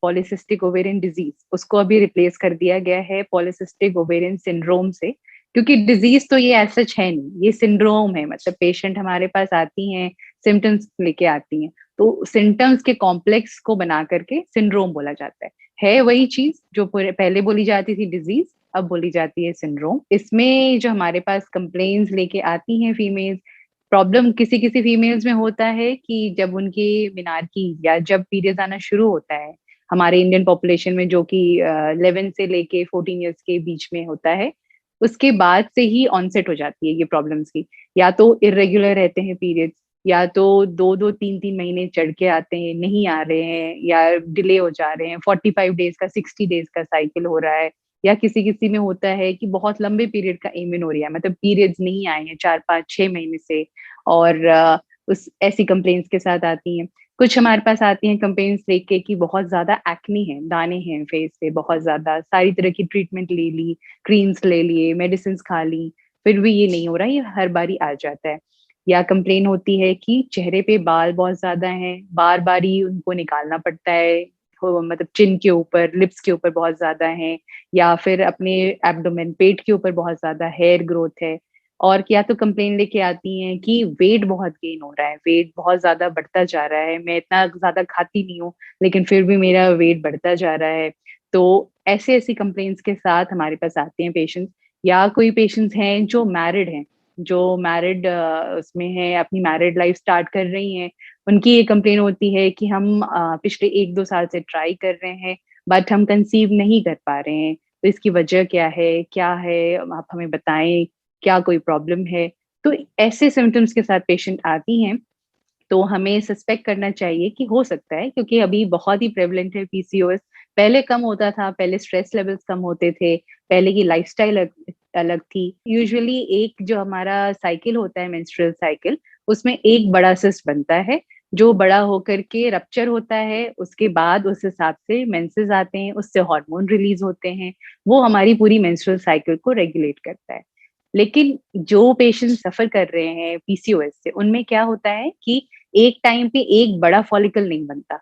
Polycystic ovarian disease, उसको अभी replace कर दिया गया है पॉलीसिस्टिक ओवेरियन सिंड्रोम से, क्योंकि डिजीज तो ये एज सच है नहीं, ये सिंड्रोम है। मतलब पेशेंट हमारे पास आती हैं, सिम्टम्स लेके आती हैं, तो सिम्टम्स के कॉम्प्लेक्स को बना करके सिंड्रोम बोला जाता है वही चीज जो पहले बोली जाती थी डिजीज, अब बोली जाती है सिंड्रोम। इसमें जो हमारे पास कंप्लेन्स लेके आती हैं फीमेल्स, प्रॉब्लम किसी किसी फीमेल्स में होता है कि जब उनकी मिनारकी या जब पीरियड्स आना शुरू होता है, हमारे इंडियन पॉपुलेशन में जो कि 11 से लेके 14 ईयर्स के बीच में होता है, उसके बाद से ही ऑनसेट हो जाती है ये प्रॉब्लम्स की। या तो इरेगुलर रहते हैं पीरियड्स, या तो 2-2 3-3 महीने चढ़ के आते हैं, नहीं आ रहे हैं, या डिले हो जा रहे हैं, 45 डेज का 60 डेज का साइकिल हो रहा है, या किसी किसी में होता है कि बहुत लंबे पीरियड का एमेनोरिया, मतलब पीरियड्स नहीं आए हैं 4-5-6 महीने से, और उस ऐसी कंप्लेंट्स के साथ आती हैं। कुछ हमारे पास आती हैं कंप्लेंट्स लेके कि बहुत ज्यादा एक्ने है, दाने हैं फेस पे बहुत ज्यादा, सारी तरह की ट्रीटमेंट ले ली, क्रीम्स ले लिए, मेडिसिन खा ली, फिर भी ये नहीं हो रहा, ये हर बारी आ जाता है। या कंप्लेन होती है कि चेहरे पे बाल बहुत ज्यादा हैं, बार बार ही उनको निकालना पड़ता है, मतलब चिन के ऊपर, लिप्स के ऊपर बहुत ज्यादा है, या फिर अपने एब्डोमेन, पेट के ऊपर बहुत ज्यादा हेयर ग्रोथ है। और क्या तो कंप्लेन लेके आती हैं कि वेट बहुत गेन हो रहा है, वेट बहुत ज्यादा बढ़ता जा रहा है, मैं इतना ज्यादा खाती नहीं हूँ लेकिन फिर भी मेरा वेट बढ़ता जा रहा है। तो ऐसे ऐसी कंप्लेन्स के साथ हमारे पास आते हैं पेशेंट्स। या कोई पेशेंट्स हैं जो मैरिड हैं, जो मैरिड उसमें है, अपनी मैरिड लाइफ स्टार्ट कर रही हैं, उनकी ये कंप्लेन होती है कि हम पिछले 1-2 साल से ट्राई कर रहे हैं बट हम कंसीव नहीं कर पा रहे हैं, तो इसकी वजह क्या है, आप हमें बताएं, क्या कोई प्रॉब्लम है। तो ऐसे सिम्टम्स के साथ पेशेंट आती हैं, तो हमें सस्पेक्ट करना चाहिए कि हो सकता है, क्योंकि अभी बहुत ही प्रेवलेंट है पीसीओएस। पहले कम होता था, पहले स्ट्रेस लेवल्स कम होते थे, पहले की लाइफस्टाइल अलग थी। यूजुअली एक जो हमारा साइकिल होता है, मेंस्ट्रुअल साइकिल, उसमें एक बड़ा सिस्ट बनता है, जो बड़ा होकर के रप्चर होता है, उसके बाद उस हिसाब से मेंसेस आते हैं, उससे हार्मोन रिलीज होते हैं, वो हमारी पूरी मेंस्ट्रुअल साइकिल को रेगुलेट करता है। लेकिन जो पेशेंट सफर कर रहे हैं पीसीओएस से, उनमें क्या होता है कि एक टाइम पे एक बड़ा फॉलिकल नहीं बनता,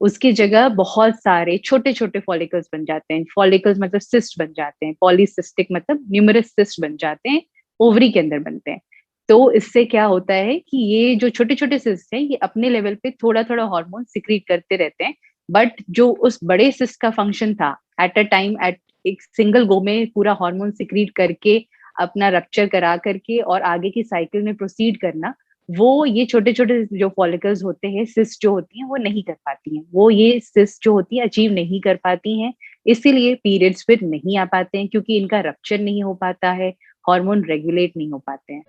उसकी जगह बहुत सारे छोटे छोटे फॉलिकल्स बन जाते हैं। फॉलिकल्स मतलब सिस्ट बन जाते हैं, पॉलीसिस्टिक मतलब न्यूमरस सिस्ट बन जाते हैं, ओवरी के अंदर बनते हैं। तो इससे क्या होता है कि ये जो छोटे छोटे सिस्ट हैं, ये अपने लेवल पे थोड़ा थोड़ा हार्मोन सिक्रीट करते रहते हैं, बट जो उस बड़े सिस्ट का फंक्शन था, एट अ टाइम, एट एक सिंगल गो में पूरा हार्मोन सिक्रीट करके अपना रप्चर करा करके और आगे की साइकिल में प्रोसीड करना, वो ये छोटे छोटे जो फॉलिकल्स होते हैं, सिस्ट जो होती हैं, वो नहीं कर पाती हैं, वो ये सिस्ट जो होती है अचीव नहीं कर पाती हैं। इसीलिए पीरियड्स फिर नहीं आ पाते हैं, क्योंकि इनका रप्चर नहीं हो पाता है, हार्मोन रेगुलेट नहीं हो पाते हैं।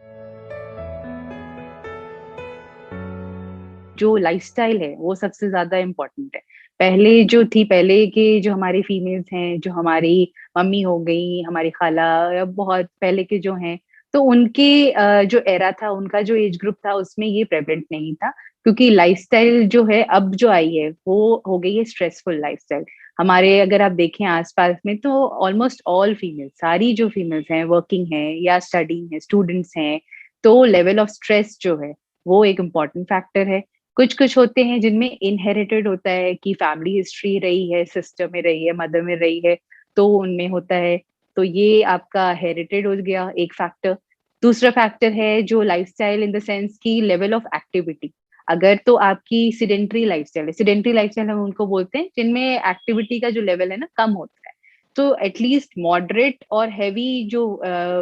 जो लाइफस्टाइल है वो सबसे ज्यादा इम्पोर्टेंट है। पहले जो थी, पहले के जो हमारी फीमेल्स हैं, जो हमारी मम्मी हो गई, हमारी खाला, या बहुत पहले के जो हैं, तो उनके जो एरा था, उनका जो एज ग्रुप था, उसमें ये प्रेवलेंट नहीं था, क्योंकि लाइफस्टाइल जो है अब जो आई है वो हो गई है स्ट्रेसफुल लाइफस्टाइल। हमारे अगर आप देखें आसपास में, तो ऑलमोस्ट ऑल फीमेल्स, सारी जो फीमेल्स हैं वर्किंग हैं या स्टडिंग है, स्टूडेंट्स हैं, तो लेवल ऑफ स्ट्रेस जो है वो एक इम्पॉर्टेंट फैक्टर है। कुछ कुछ होते हैं जिनमें इनहेरिटेड होता है कि फैमिली हिस्ट्री रही है, सिस्टर में रही है, मदर में रही है, तो उनमें होता है, तो ये आपका हेरिटेड हो गया एक फैक्टर। दूसरा फैक्टर है जो लाइफस्टाइल, इन द सेंस की लेवल ऑफ एक्टिविटी। अगर तो आपकी सिडेंट्री लाइफस्टाइल है, सिडेंट्री लाइफस्टाइल हम उनको बोलते हैं जिनमें एक्टिविटी का जो लेवल है ना कम होता है, तो एटलीस्ट मॉडरेट और हैवी जो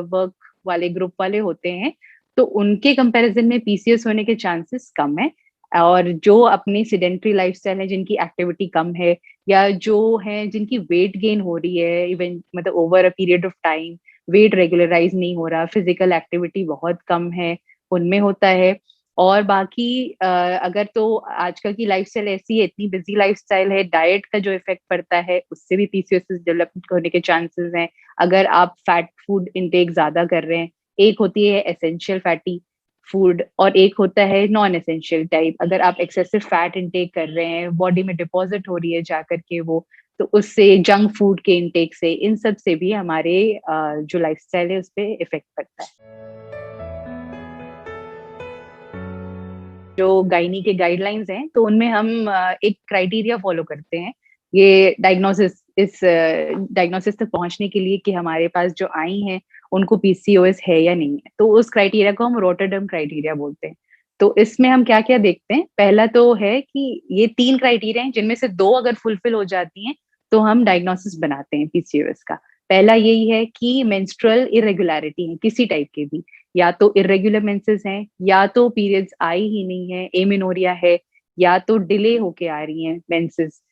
वर्क वाले ग्रुप वाले होते हैं, तो उनके कंपैरिजन में पीसीएस होने के चांसेस कम है। और जो अपनी सिडेंट्री लाइफस्टाइल है, जिनकी एक्टिविटी कम है, या जो है जिनकी वेट गेन हो रही है, इवन मतलब over a period of time weight regularise नहीं हो रहा, फिजिकल एक्टिविटी बहुत कम है, उनमें होता है। और बाकी अगर तो आजकल की लाइफस्टाइल ऐसी है, इतनी बिजी लाइफस्टाइल है, डाइट का जो इफेक्ट पड़ता है उससे भी पीसीओएस डेवलप होने के चांसेस हैं। अगर आप फैट फूड इंटेक ज्यादा कर रहे हैं, एक होती है एसेंशियल फैटी फूड और एक होता है नॉन एसेंशियल टाइप, अगर आप एक्सेसिव फैट इंटेक कर रहे हैं, बॉडी में डिपॉजिट हो रही है जाकर के वो, तो उससे, जंक फूड के इंटेक से, इन सब से भी हमारे जो लाइफस्टाइल है उस पर इफेक्ट पड़ता है। जो गायनी के गाइडलाइंस हैं, तो उनमें हम एक क्राइटेरिया फॉलो करते हैं ये डायग्नोसिस तक पहुंचने के लिए कि हमारे पास जो आई हैं उनको पीसीओएस है या नहीं है। तो उस क्राइटेरिया को हम रोटरडम क्राइटेरिया बोलते हैं। तो इसमें हम क्या-क्या देखते हैं, पहला तो है कि ये 3 क्राइटेरिया हैं जिनमें से 2 अगर फुलफिल हो जाती हैं, तो हम डायग्नोसिस बनाते हैं पीसीओएस का। पहला यही है कि मेंस्ट्रुअल इरेगुलरिटी है किसी टाइप की भी, या तो इर्रेगुलर मेंसेस हैं, या तो पीरियड्स आई ही नहीं है, एमेनोरिया है, या तो डिले होके आ रही हैं मेंसेस।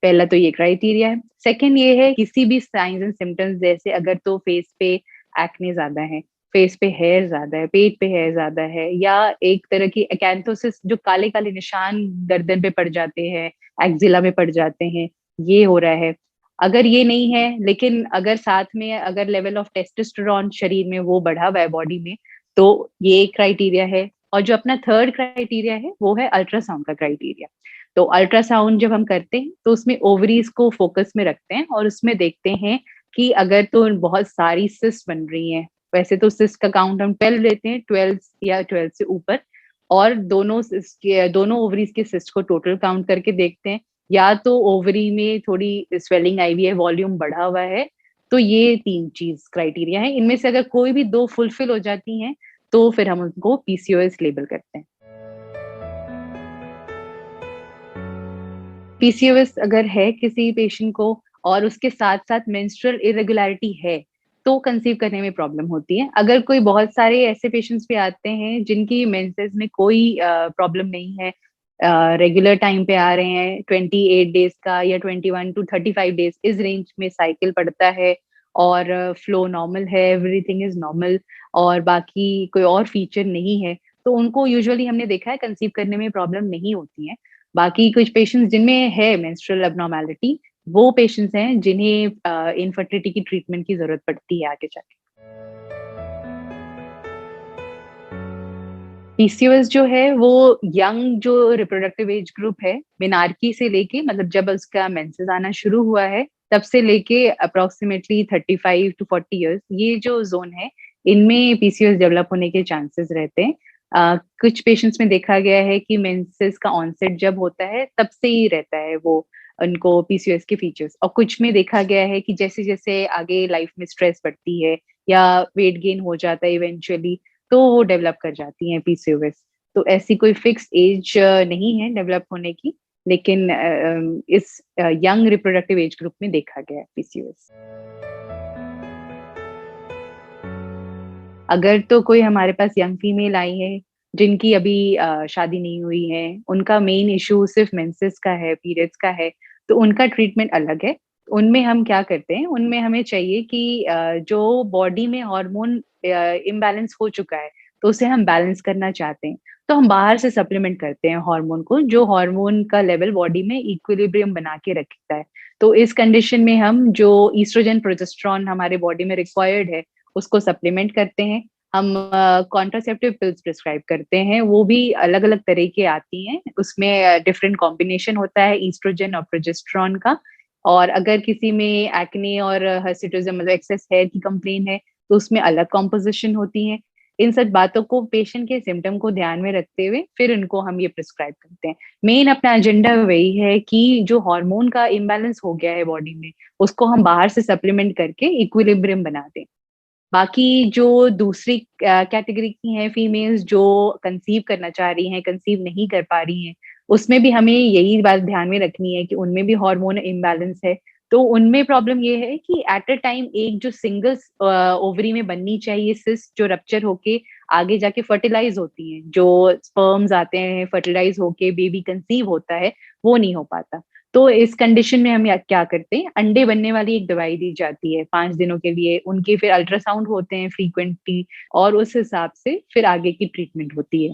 पहला तो ये क्राइटेरिया है। सेकंड ये है किसी भी साइन्स एंड सिम्पटम्स, जैसे अगर तो फेस पे एक्ने ज़्यादा है, फेस पे हेयर ज़्यादा है, पेट पे हेयर ज़्यादा है, या एक तरह की एक्ैंथोसिस जो काले-काले निशान गर्दन पे पड़ जाते हैं, एक्जिला में पड़ जाते हैं, ये हो रहा है। अगर ये नहीं है, लेकिन अगर साथ में अगर लेवल ऑफ टेस्टोस्टेरोन शरीर में वो बढ़ा हुआ है बॉडी में, तो ये एक क्राइटेरिया है। और जो अपना थर्ड क्राइटेरिया है, वो है अल्ट्रासाउंड का क्राइटेरिया। तो अल्ट्रासाउंड जब हम करते हैं, तो उसमें ओवरीज़ को फ़ोकस में रखते हैं और उसमें देखते हैं कि अगर तो बहुत सारी सिस्ट बन रही हैं, वैसे तो सिस्ट का काउंट हम 12 लेते हैं, 12 या 12 से ऊपर, और दोनों ओवरीज़ के सिस्ट को टोटल काउंट करके देखते हैं, या तो ओवरी में थोड़ी स्वेलिंग आई हुई है, वॉल्यूम बढ़ा हुआ है, तो ये 3 चीज़ क्राइटेरिया है। इनमें से अगर कोई भी 2 फुलफिल हो जाती हैं, तो फिर हम उनको पीसीओएस लेबल करते हैं। पीसीओएस अगर है किसी पेशेंट को और उसके साथ-साथ मेंस्ट्रुअल इरेगुलरिटी है, तो कंसीव करने में प्रॉब्लम होती है। अगर कोई बहुत सारे ऐसे पेशेंट्स भी आते हैं जिनकी मेंसेस में कोई प्रॉब्लम नहीं है, रेगुलर टाइम पे आ रहे हैं, 28 डेज़ का या 21 टू 35 डेज़ इस रेंज में साइकिल पड़ता है, और फ्लो नॉर्मल है, एवरीथिंग इज़ नॉर्मल, और बाकी कोई और फीचर नहीं है, तो उनको यूजुअली हमने देखा है कंसीव करने में प्रॉब्लम नहीं होती है। बाकी कुछ पेशेंट्स जिनमें है मेंस्ट्रुअल एब्नॉर्मैलिटी, वो पेशेंट्स हैं जिन्हें इनफर्टिलिटी की ट्रीटमेंट की ज़रूरत पड़ती है आगे जाके। पीसीओएस जो है वो यंग जो रिप्रोडक्टिव एज ग्रुप है, मेनार्की से लेके, मतलब जब उसका मेंसेस आना शुरू हुआ है, तब से लेके अप्रॉक्सिमेटली 35 टू 40 इयर्स, ये जो ज़ोन है, इनमें पीसीओएस डेवलप होने के चांसेस रहते हैं। कुछ पेशेंट्स में देखा गया है कि मेंसेस का ऑनसेट जब होता है, तब से ही रहता है वो उनको पीसीओएस के फीचर्स, और कुछ में देखा गया है कि जैसे-जैसे आगे लाइफ में स्ट्रेस बढ़ती है या वेट गेन हो जाता है इवेंचुअली, तो वो डेवलप कर जाती हैं पीसीओएस। तो ऐसी कोई फिक्स एज नहीं है डेवलप होने की, लेकिन इस यंग रिप्रोडक्टिव एज ग्रुप में देखा गया है पीसीओएस। अगर तो कोई हमारे पास यंग फीमेल आई है, जिनकी अभी शादी नहीं हुई है, उनका मेन इश्यू सिर्फ़ मेंसेस का है, पीरियड्स का है, तो उनका ट्रीटमेंट अलग है। उनमें हम क्या करते हैं, उनमें हमें चाहिए कि जो बॉडी में हार्मोन इम्बैलेंस हो चुका है, तो उसे हम बैलेंस करना चाहते हैं। तो हम बाहर से सप्लीमेंट करते हैं हार्मोन को, जो हार्मोन का लेवल बॉडी में इक्विलिब्रियम बना के रखता है। तो इस कंडीशन में हम जो एस्ट्रोजन, प्रोजेस्टेरॉन हमारे बॉडी में रिक्वायर्ड है, उसको सप्लीमेंट करते हैं। हम कॉन्ट्रासेप्टिव पिल्स प्रिस्क्राइब करते हैं, वो भी अलग-अलग तरह की आती हैं। उसमें डिफरेंट कॉम्बिनेशन होता है एस्ट्रोजन और प्रोजेस्टेरॉन का। और अगर किसी में एक्ने और हिर्सुटिज़म, मतलब एक्सेस हेयर की कंप्लेन है, तो उसमें अलग कॉम्पोज़िशन होती हैं। इन सब बातों को, पेशेंट के सिम्पटम को ध्यान में रखते हुए, फिर इनको हम ये प्रिस्क्राइब करते हैं। मेन अपना एजेंडा वही है कि जो हार्मोन का इम्बैलेंस हो गया है बॉडी में, उसको हम बाहर से सप्लीमेंट करके इक्विलिब्रियम बना दें। बाकी जो दूसरी कैटेगरी की हैं फीमेल्स जो कंसीव करना चाह रही हैं, कंसीव नहीं कर पा रही हैं, उसमें भी हमें यही बात ध्यान में रखनी है कि उनमें भी हार्मोन इम्बैलेंस है। तो उनमें प्रॉब्लम ये है कि एट अ टाइम एक जो सिंगल ओवरी में बननी चाहिए सिस्ट, जो रप्चर होके आगे जाके फर्टिलाइज़ होती हैं, जो स्पर्म्स आते हैं, फर्टिलाइज़ होके बेबी कंसीव होता है, वो नहीं हो पाता। तो इस कंडीशन में हम या क्या करते हैं, अंडे बनने वाली एक दवाई दी जाती है 5 दिनों के लिए, उनके फिर अल्ट्रासाउंड होते हैं फ्रीक्वेंटली, और उस हिसाब से फिर आगे की ट्रीटमेंट होती है।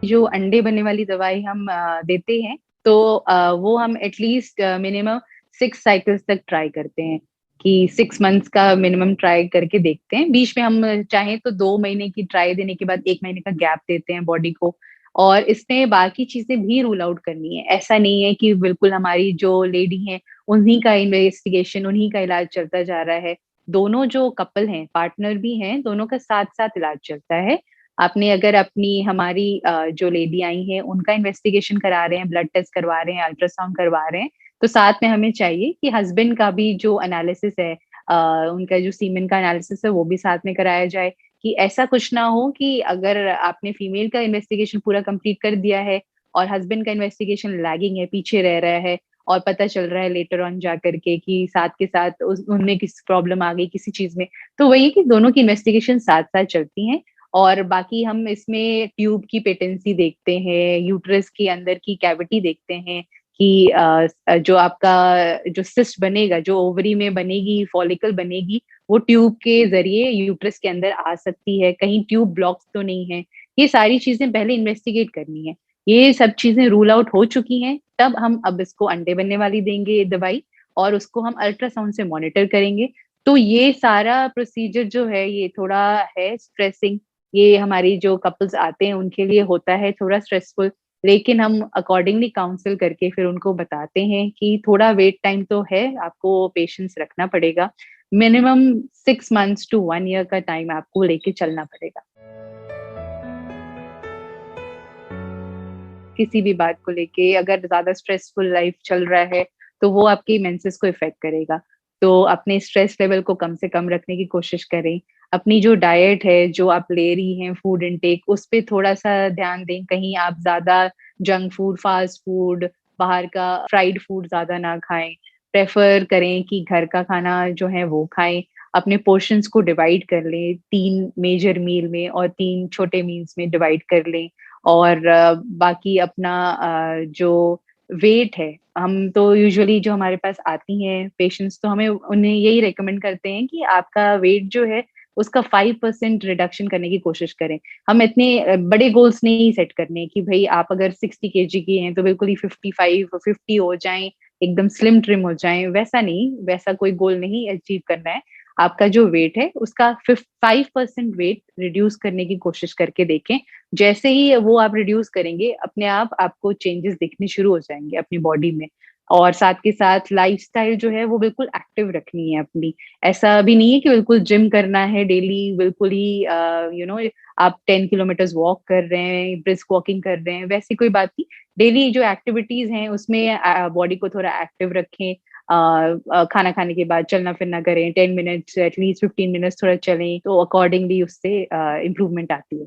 जो अंडे बनने वाली दवाई हम देते हैं, तो वो हम एटलीस्ट मिनिमम 6 साइकिल्स तक ट्राई करते हैं, कि 6 मंथ्स का मिनिमम ट्राई करके देखते हैं। बीच में हम चाहें तो 2 महीने की ट्राई देने के बाद 1 महीने का गैप देते हैं बॉडी को, और इसमें बाकी चीज़ें भी रूल आउट करनी है। ऐसा नहीं है कि बिल्कुल हमारी जो लेडी हैं, उन्हीं का इन्वेस्टिगेशन, उन्हीं का इलाज चलता जा रहा है। दोनों जो कपल हैं, पार्टनर भी हैं, दोनों का साथ-साथ इलाज चलता है। आपने अगर अपनी हमारी जो लेडी आई हैं उनका इन्वेस्टिगेशन करा रहे हैं, ब्लड टेस्ट करवा रहे हैं, अल्ट्रासाउंड करवा रहे हैं, तो साथ में हमें चाहिए कि हस्बैंड का भी जो एनालिसिस है, उनका जो सीमेन का एनालिसिस है वो भी साथ में कराया जाए, कि ऐसा कुछ ना हो कि अगर आपने फीमेल का इन्वेस्टिगेशन पूरा कंप्लीट कर दिया है और हस्बैंड का इन्वेस्टिगेशन लैगिंग है, पीछे रह रहा है और पता चल रहा है लेटर ऑन जाकर के साथ के साथ उनमें किसी प्रॉब्लम आ गई किसी चीज में, तो वही है कि दोनों की इन्वेस्टिगेशन साथ साथ चलती हैं। और बाकी हम इसमें ट्यूब की पेटेंसी देखते हैं, यूट्रस के अंदर की कैविटी देखते हैं कि जो आपका जो सिस्ट बनेगा, जो ओवरी में बनेगी, फॉलिकल बनेगी, वो ट्यूब के जरिए यूट्रस के अंदर आ सकती है, कहीं ट्यूब ब्लॉक्स तो नहीं है। ये सारी चीजें पहले इन्वेस्टिगेट करनी है। ये सब चीजें रूल आउट हो चुकी हैं, तब हम अब इसको अंडे बनने वाली देंगे दवाई और उसको हम अल्ट्रासाउंड से मॉनिटर करेंगे। तो ये सारा प्रोसीजर जो है ये थोड़ा है स्ट्रेसिंग, ये हमारी जो कपल्स आते हैं उनके लिए होता है थोड़ा स्ट्रेसफुल, लेकिन हम अकॉर्डिंगली काउंसल करके फिर उनको बताते हैं कि थोड़ा वेट टाइम तो है, आपको पेशेंस रखना पड़ेगा। मिनिमम 6 मंथ्स टू 1 ईयर का टाइम आपको लेके चलना पड़ेगा। किसी भी बात को लेके अगर ज़्यादा स्ट्रेसफुल लाइफ चल रहा है, तो वो आपकी मेंसेस को इफ़ेक्ट करेगा। तो अपने स्ट्रेस लेवल को कम से कम रखने की कोशिश करें। अपनी जो डाइट है, जो आप ले रही हैं फूड इनटेक, उस पे थोड़ा-सा ध्यान दें। कहीं आप ज़्यादा जंक फूड, फास्ट फूड, बाहर का फ्राइड फूड ज़्यादा ना खाएँ। प्रेफ़र करें कि घर का खाना जो है वो खाएँ। अपने पोर्शंस को डिवाइड कर लें, 3 मेजर मील में और 3 छोटे मील्स में डिवाइड कर लें। और बाकी अपना जो वेट है, हम तो यूजुअली जो हमारे पास आती हैं पेशेंट्स, तो हमें उन्हें यही रिकमेंड करते हैं कि आपका वेट जो है उसका 5% रिडक्शन करने की कोशिश करें। हम इतने बड़े गोल्स नहीं सेट करने कि भई आप अगर 60 केजी की हैं तो बिल्कुल ही 55 और 50 हो जाएँ, एकदम स्लिम ट्रिम हो जाएँ, वैसा नहीं, वैसा कोई गोल नहीं अचीव करना है। आपका जो वेट है उसका 5% वेट रिड्यूस करने की कोशिश करके देखें। जैसे ही वो आप रिड्यूस करेंगे, अपने आप आपको चेंजेस दिखने शुरू हो जाएँगे अपनी बॉडी में। और साथ के साथ लाइफ़स्टाइल जो है वो बिल्कुल एक्टिव रखनी है अपनी। ऐसा भी नहीं है कि बिल्कुल जिम करना है डेली, बिल्कुल ही आप 10 किलोमीटर्स वॉक कर रहे हैं, ब्रिस्क वॉकिंग कर रहे हैं, वैसी कोई बात नहीं। डेली जो एक्टिविटीज़ हैं उसमें बॉडी को थोड़ा एक्टिव रखें। खाना खाने के बाद चलना-फिरना करें, 10 मिनट्स एटलीस्ट 15 मिनट्स थोड़ा चलें, तो अकॉर्डिंगली उससे इम्प्रूवमेंट आती है।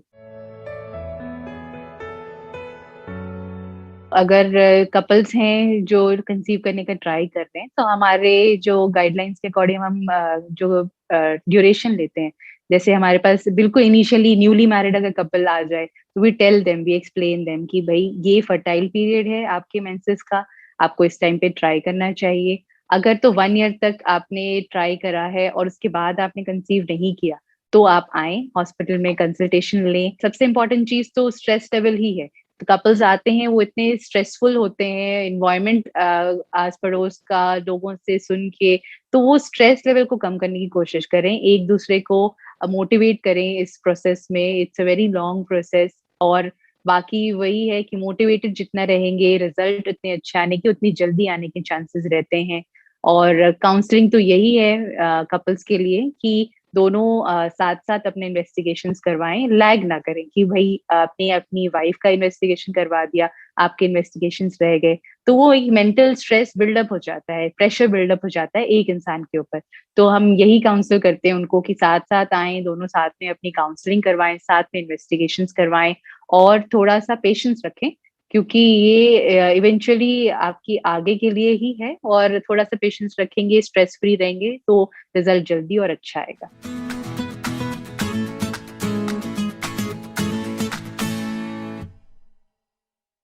अगर कपल्स हैं जो कंसीव करने का ट्राई कर रहे हैं, तो हमारे जो गाइडलाइंस के अकॉर्डिंग हम जो ड्यूरेशन लेते हैं, जैसे हमारे पास बिल्कुल इनिशियली न्यूली मैरिड अगर कपल आ जाए, तो we tell them, we explain them कि भई ये फर्टाइल पीरियड है आपके मेंसेस का, आपको इस टाइम पे ट्राई करना चाहिए। अगर तो 1 ईयर तक आपने ट्राई करा है और उसके बाद आपने कंसीव नहीं किया, तो आप आएँ, हॉस्पिटल में कंसल्टेशन लें। सबसे इम्पोर्टेंट चीज़ तो स्ट्रेस लेवल ही है। कपल्स आते हैं वो इतने स्ट्रेसफुल होते हैं, एनवायरनमेंट आस-पड़ोस का लोगों से सुन के, तो वो स्ट्रेस लेवल को कम करने की कोशिश करें, एक-दूसरे को मोटिवेट करें इस प्रोसेस में, it's a very long process. और बाकी वही है कि मोटिवेटेड जितना रहेंगे, रिज़ल्ट उतने अच्छे आने के, उतनी जल्दी आने के चांसेस रहते हैं। और काउंसलिंग तो यही है कपल्स के लिए कि दोनों साथ-साथ अपने इन्वेस्टिगेशंस करवाएँ, लैग ना करें कि भई आपने अपनी वाइफ का इन्वेस्टिगेशन करवा दिया, आपके इन्वेस्टिगेशंस रह गए। तो वो एक मेंटल स्ट्रेस बिल्डअप हो जाता है, प्रेशर बिल्डअप हो जाता है एक इंसान के ऊपर। तो हम यही काउंसल करते हैं उनको कि साथ-साथ आएँ, दोनों साथ में अपनी काउंसलिंग करवाएँ, साथ में इन्वेस्टिगेशंस करवाएँ और थोड़ा-सा पेशेंस रखें, क्योंकि ये इवेंचुअली आपकी आगे के लिए ही है, और थोड़ा-सा पेशेंस रखेंगे, स्ट्रेस फ्री रहेंगे, तो रिज़ल्ट जल्दी और अच्छा आएगा।